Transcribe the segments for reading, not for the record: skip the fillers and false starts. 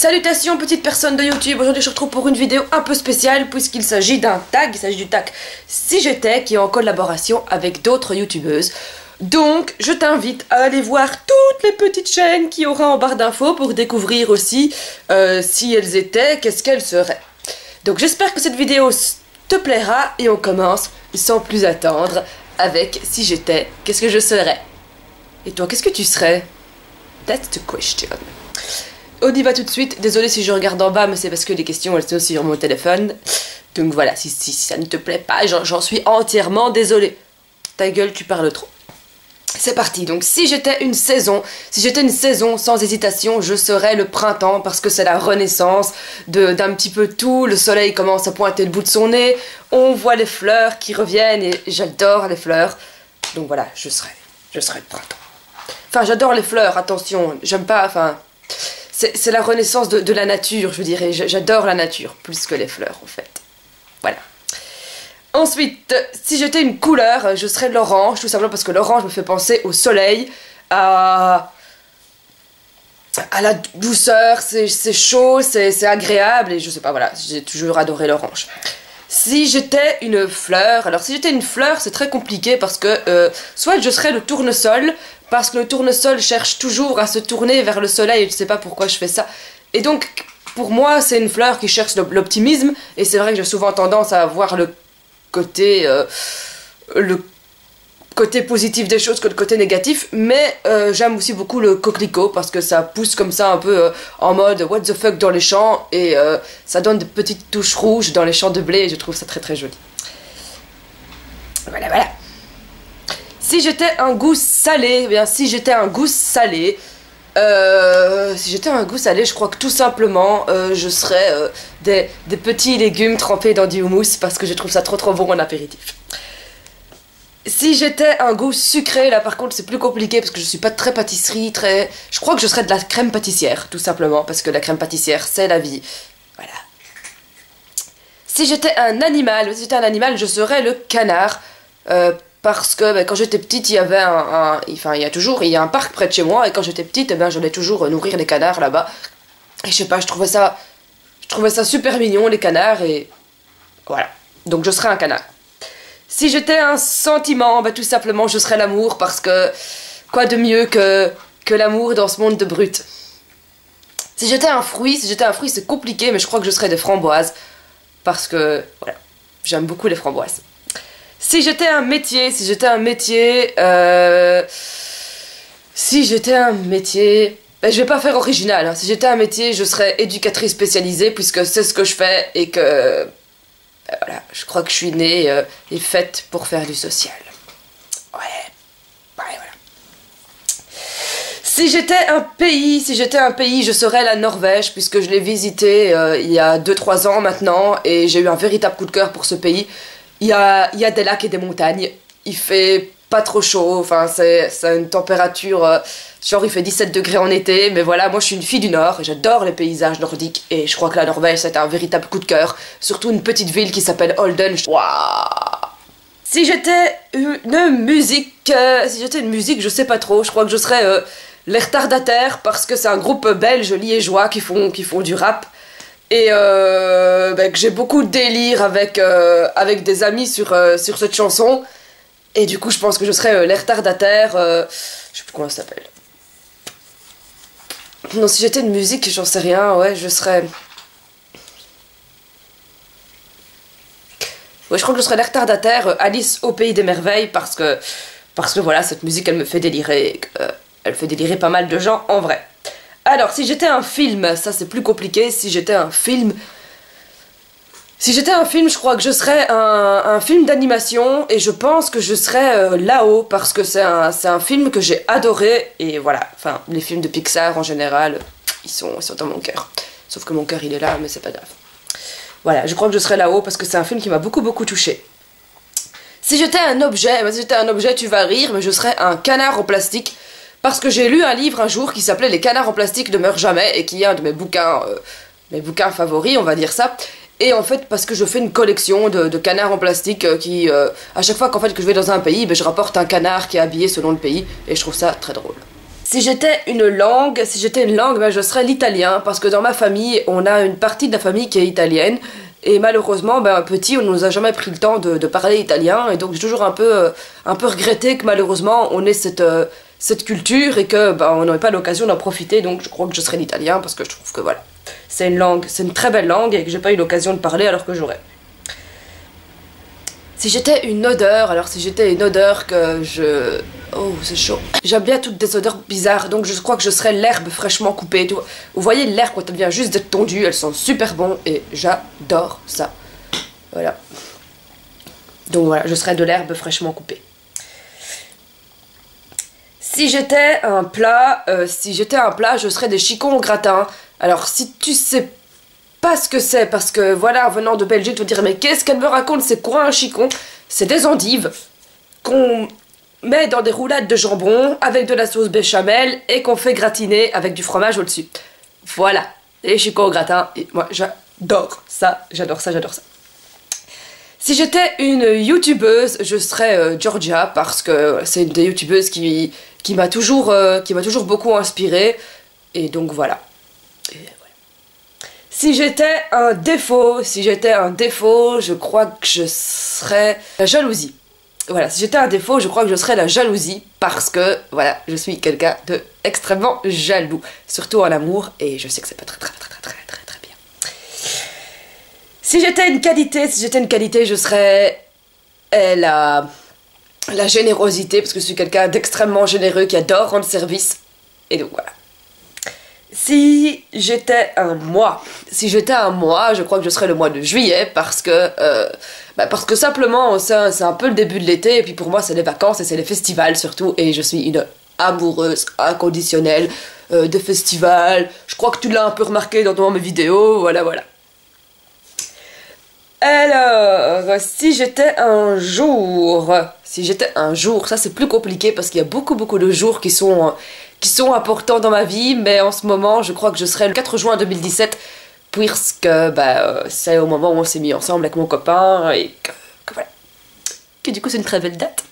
Salutations petites personnes de YouTube, aujourd'hui je vous retrouve pour une vidéo un peu spéciale puisqu'il s'agit d'un tag, il s'agit du tag Si j'étais qui est en collaboration avec d'autres youtubeuses. Donc je t'invite à aller voir toutes les petites chaînes qu'il y aura en barre d'infos pour découvrir aussi si elles étaient, qu'est-ce qu'elles seraient. Donc j'espère que cette vidéo te plaira et on commence sans plus attendre avec Si j'étais, qu'est-ce que je serais. Et toi, qu'est-ce que tu serais? That's the question. On y va tout de suite. Désolée si je regarde en bas, mais c'est parce que les questions elles sont sur mon téléphone. Donc voilà, si ça ne te plaît pas, j'en suis entièrement désolée. Ta gueule, tu parles trop. C'est parti. Donc si j'étais une saison sans hésitation, je serais le printemps parce que c'est la renaissance d'un petit peu tout. Le soleil commence à pointer le bout de son nez. On voit les fleurs qui reviennent et j'adore les fleurs. Donc voilà, je serais le printemps. Enfin, j'adore les fleurs, attention, j'aime pas, enfin... C'est la renaissance de la nature, je dirais. J'adore la nature, plus que les fleurs, en fait. Voilà. Ensuite, si j'étais une couleur, je serais l'orange, tout simplement parce que l'orange me fait penser au soleil, à la douceur, c'est chaud, c'est agréable, et je sais pas, voilà, j'ai toujours adoré l'orange. Si j'étais une fleur, alors si j'étais une fleur, c'est très compliqué parce que soit je serais le tournesol, parce que le tournesol cherche toujours à se tourner vers le soleil et je sais pas pourquoi je fais ça. Et donc, pour moi, c'est une fleur qui cherche l'optimisme et c'est vrai que j'ai souvent tendance à voir le côté positif des choses que le côté négatif, mais j'aime aussi beaucoup le coquelicot parce que ça pousse comme ça un peu en mode what the fuck dans les champs et ça donne de petites touches rouges dans les champs de blé et je trouve ça très très joli. Voilà, voilà. Si j'étais un goût salé, eh bien si j'étais un goût salé, je crois que tout simplement je serais des petits légumes trempés dans du houmous parce que je trouve ça trop trop bon en apéritif. Si j'étais un goût sucré, là par contre c'est plus compliqué parce que je suis pas très pâtisserie, je crois que je serais de la crème pâtissière, tout simplement, parce que la crème pâtissière c'est la vie. Voilà. Si j'étais un animal, je serais le canard. Parce que quand j'étais petite, il y avait il y a un parc près de chez moi, et quand j'étais petite, j'allais toujours nourrir les canards là-bas. Et je sais pas, je trouvais ça super mignon, les canards, et voilà. Donc je serais un canard. Si j'étais un sentiment, tout simplement, je serais l'amour, parce que quoi de mieux que l'amour dans ce monde de brutes. Si j'étais un fruit, c'est compliqué, mais je crois que je serais des framboises, parce que, voilà, j'aime beaucoup les framboises. Si j'étais un métier, je vais pas faire original, hein. Si j'étais un métier, je serais éducatrice spécialisée, puisque c'est ce que je fais, et que, voilà, je crois que je suis née et faite pour faire du social. Ouais, voilà. Si j'étais un pays, je serais la Norvège, puisque je l'ai visité il y a 2-3 ans maintenant, et j'ai eu un véritable coup de cœur pour ce pays. Il y a des lacs et des montagnes, il fait pas trop chaud, enfin c'est une température, genre il fait 17 degrés en été, mais voilà, moi je suis une fille du Nord et j'adore les paysages nordiques et je crois que la Norvège c'est un véritable coup de cœur, surtout une petite ville qui s'appelle Olden. Waouh. Si j'étais une musique, je sais pas trop, je crois que je serais les Retardataires parce que c'est un groupe belge liégeois qui font du rap. Et que j'ai beaucoup de délire avec des amis sur cette chanson. Et du coup, je pense que je serais les Retardataires. Je sais plus comment ça s'appelle. Non, si j'étais une musique, j'en sais rien. Ouais, je serais... Ouais, je crois que je serais les Retardataires, Alice au pays des merveilles, parce que voilà, cette musique, elle me fait délirer. Elle fait délirer pas mal de gens, en vrai. Alors, si j'étais un film, ça c'est plus compliqué, si j'étais un film, je crois que je serais un film d'animation, et je pense que je serais là-haut, parce que c'est un film que j'ai adoré, et voilà, enfin, les films de Pixar en général, ils sont dans mon cœur. Sauf que mon cœur il est là, mais c'est pas grave. Voilà, je crois que je serais là-haut, parce que c'est un film qui m'a beaucoup touchée. Si j'étais un objet, tu vas rire, mais je serais un canard en plastique. Parce que j'ai lu un livre un jour qui s'appelait Les canards en plastique ne meurent jamais et qui est un de mes bouquins favoris, on va dire ça. Et en fait, parce que je fais une collection de canards en plastique qui, à chaque fois que je vais dans un pays, je rapporte un canard qui est habillé selon le pays et je trouve ça très drôle. Si j'étais une langue, ben, je serais l'italien, parce que dans ma famille, on a une partie de la famille qui est italienne, et malheureusement, ben, petit, on nous a jamais pris le temps de parler italien, et donc j'ai toujours un peu regretté que malheureusement, on ait cette culture, et que ben, on n'aurait pas l'occasion d'en profiter, donc je crois que je serais l'italien, parce que je trouve que voilà, c'est une langue, c'est une très belle langue, et que j'ai pas eu l'occasion de parler alors que j'aurais. Si j'étais une odeur, alors si j'étais une odeur que je... Oh, c'est chaud. J'aime bien toutes des odeurs bizarres, donc je crois que je serais l'herbe fraîchement coupée. Vous voyez l'herbe quand elle vient juste d'être tondue, elle sent super bon et j'adore ça. Voilà. Donc voilà, je serais de l'herbe fraîchement coupée. Si j'étais un plat, je serais des chicons au gratin. Alors si tu sais pas ce que c'est, parce que voilà, venant de Belgique, tu vas dire mais qu'est-ce qu'elle me raconte, c'est quoi un chicon? C'est des endives qu'on met dans des roulades de jambon avec de la sauce béchamel et qu'on fait gratiner avec du fromage au-dessus. Voilà, les chicots au gratin, et moi j'adore ça, j'adore ça, j'adore ça. Si j'étais une youtubeuse, je serais Georgia, parce que c'est une des youtubeuses qui m'a toujours beaucoup inspirée, et donc voilà. Si j'étais un défaut, je crois que je serais la jalousie. Voilà, si j'étais un défaut, je crois que je serais la jalousie, parce que, voilà, je suis quelqu'un de extrêmement jaloux, surtout en amour, et je sais que c'est pas très bien. Si j'étais une qualité, je serais la générosité, parce que je suis quelqu'un d'extrêmement généreux, qui adore rendre service, et donc voilà. Si j'étais un mois, je crois que je serais le mois de juillet, parce que simplement c'est un peu le début de l'été, et puis pour moi c'est les vacances et c'est les festivals surtout, et je suis une amoureuse inconditionnelle de festivals. Je crois que tu l'as un peu remarqué dans mes vidéos, voilà. Alors, si j'étais un jour, ça c'est plus compliqué parce qu'il y a beaucoup de jours qui sont importants dans ma vie, mais en ce moment je crois que je serai le 4 juin 2017, puisque c'est au moment où on s'est mis ensemble avec mon copain, et que voilà, que du coup c'est une très belle date.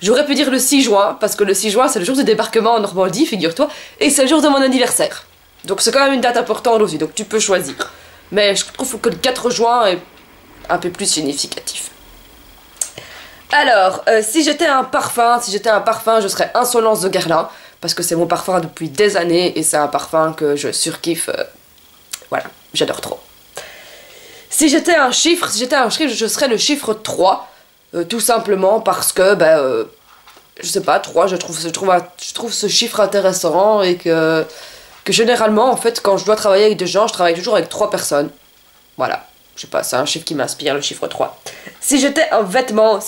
J'aurais pu dire le 6 juin, parce que le 6 juin c'est le jour du débarquement en Normandie, figure-toi, et c'est le jour de mon anniversaire. Donc c'est quand même une date importante aussi, donc tu peux choisir. Mais je trouve que le 4 juin est un peu plus significatif. Alors, si j'étais un parfum, je serais Insolence de Guerlain, parce que c'est mon parfum depuis des années, et c'est un parfum que je surkiffe, voilà, j'adore trop. Si j'étais un chiffre, je serais le chiffre 3, tout simplement parce que, je sais pas, 3, je trouve ce chiffre intéressant, et que généralement, en fait, quand je dois travailler avec des gens, je travaille toujours avec 3 personnes. Voilà. Je sais pas, c'est un chiffre qui m'inspire, le chiffre 3. Si j'étais un vêtement,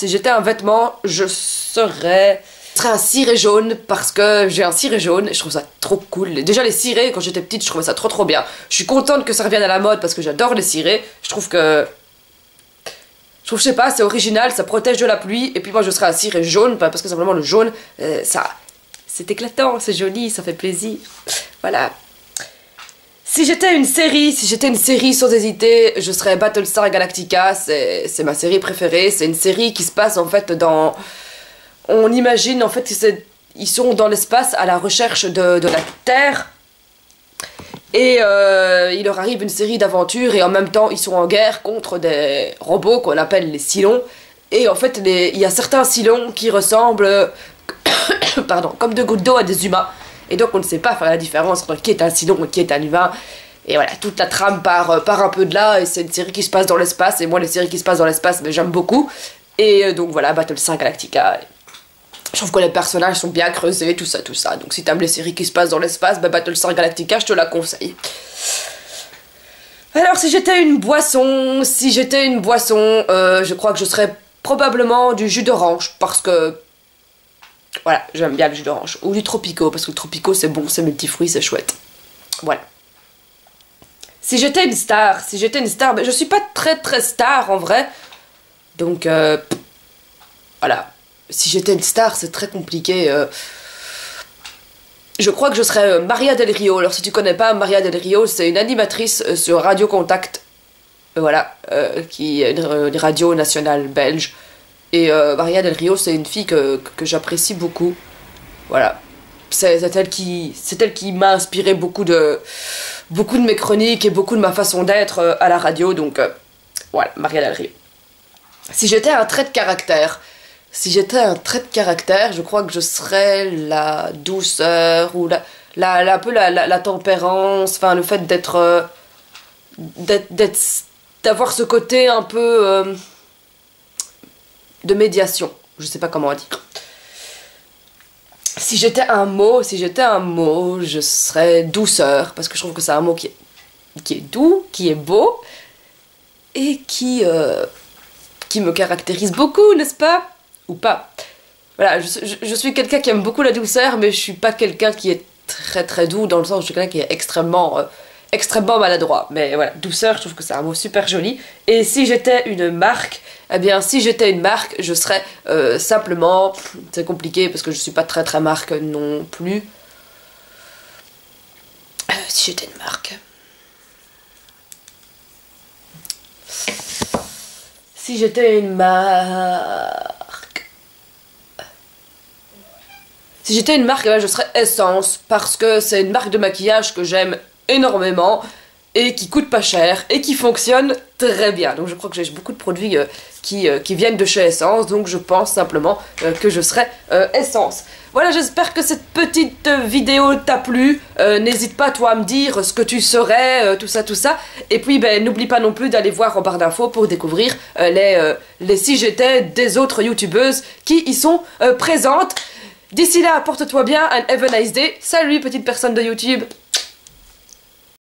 je serais un ciré jaune, parce que j'ai un ciré jaune et je trouve ça trop cool. Déjà les cirés, quand j'étais petite, je trouvais ça trop bien. Je suis contente que ça revienne à la mode parce que j'adore les cirés. Je sais pas, c'est original, ça protège de la pluie, et puis moi je serais un ciré jaune, parce que simplement le jaune, c'est éclatant, c'est joli, ça fait plaisir. Voilà. Si j'étais une série, sans hésiter, je serais Battlestar Galactica, c'est ma série préférée. C'est une série qui se passe en fait dans... On imagine en fait qu'ils sont dans l'espace à la recherche de la Terre. Et il leur arrive une série d'aventures, et en même temps ils sont en guerre contre des robots qu'on appelle les Cylons. Et en fait il y a certains Cylons qui ressemblent pardon, comme de gouttes d'eau à des humains. Et donc on ne sait pas faire la différence entre qui est un Cylon et qui est un humain. Et voilà, toute la trame part un peu de là, et c'est une série qui se passe dans l'espace, et moi les séries qui se passent dans l'espace, j'aime beaucoup. Et donc voilà, Battlestar Galactica. Je trouve que les personnages sont bien creusés, tout ça. Donc si t'aimes les séries qui se passent dans l'espace, Battlestar Galactica, je te la conseille. Alors si j'étais une boisson, je crois que je serais probablement du jus d'orange, parce que... Voilà, j'aime bien le jus d'orange. Ou du Tropico, parce que le Tropico c'est bon, c'est multifruits, c'est chouette. Voilà. Si j'étais une star, je suis pas très star en vrai. Donc, voilà. Si j'étais une star, c'est très compliqué. Je crois que je serais Maria Del Rio. Alors si tu connais pas Maria Del Rio, c'est une animatrice sur Radio Contact. Voilà, qui est une radio nationale belge. Et Maria Del Rio, c'est une fille que j'apprécie beaucoup. Voilà. c'est elle qui m'a inspiré beaucoup de mes chroniques et beaucoup de ma façon d'être à la radio, donc voilà, Maria Del Rio. Si j'étais un trait de caractère, je crois que je serais la douceur ou un peu la tempérance, enfin le fait d'avoir ce côté un peu de médiation, je sais pas comment dire. Si j'étais un mot, je serais douceur, parce que je trouve que c'est un mot qui est doux, qui est beau, et qui me caractérise beaucoup, n'est-ce pas? Ou pas. Voilà, je suis quelqu'un qui aime beaucoup la douceur, mais je suis pas quelqu'un qui est très très doux, dans le sens où je suis quelqu'un qui est extrêmement maladroit. Mais voilà, douceur, je trouve que c'est un mot super joli. Et si j'étais une marque, eh bien, je serais simplement... C'est compliqué parce que je suis pas très très marque non plus. Si j'étais une marque... Si j'étais une marque... Si j'étais une marque, eh bien, je serais Essence, parce que c'est une marque de maquillage que j'aime énormément et qui coûte pas cher et qui fonctionne très bien. Donc je crois que j'ai beaucoup de produits qui viennent de chez Essence, donc je pense simplement que je serai Essence. Voilà, j'espère que cette petite vidéo t'a plu. N'hésite pas toi à me dire ce que tu serais, tout ça. Et puis ben, n'oublie pas non plus d'aller voir en barre d'infos pour découvrir les si j'étais des autres youtubeuses qui y sont présentes. D'ici là, porte-toi bien and have a nice day. Salut petite personne de YouTube.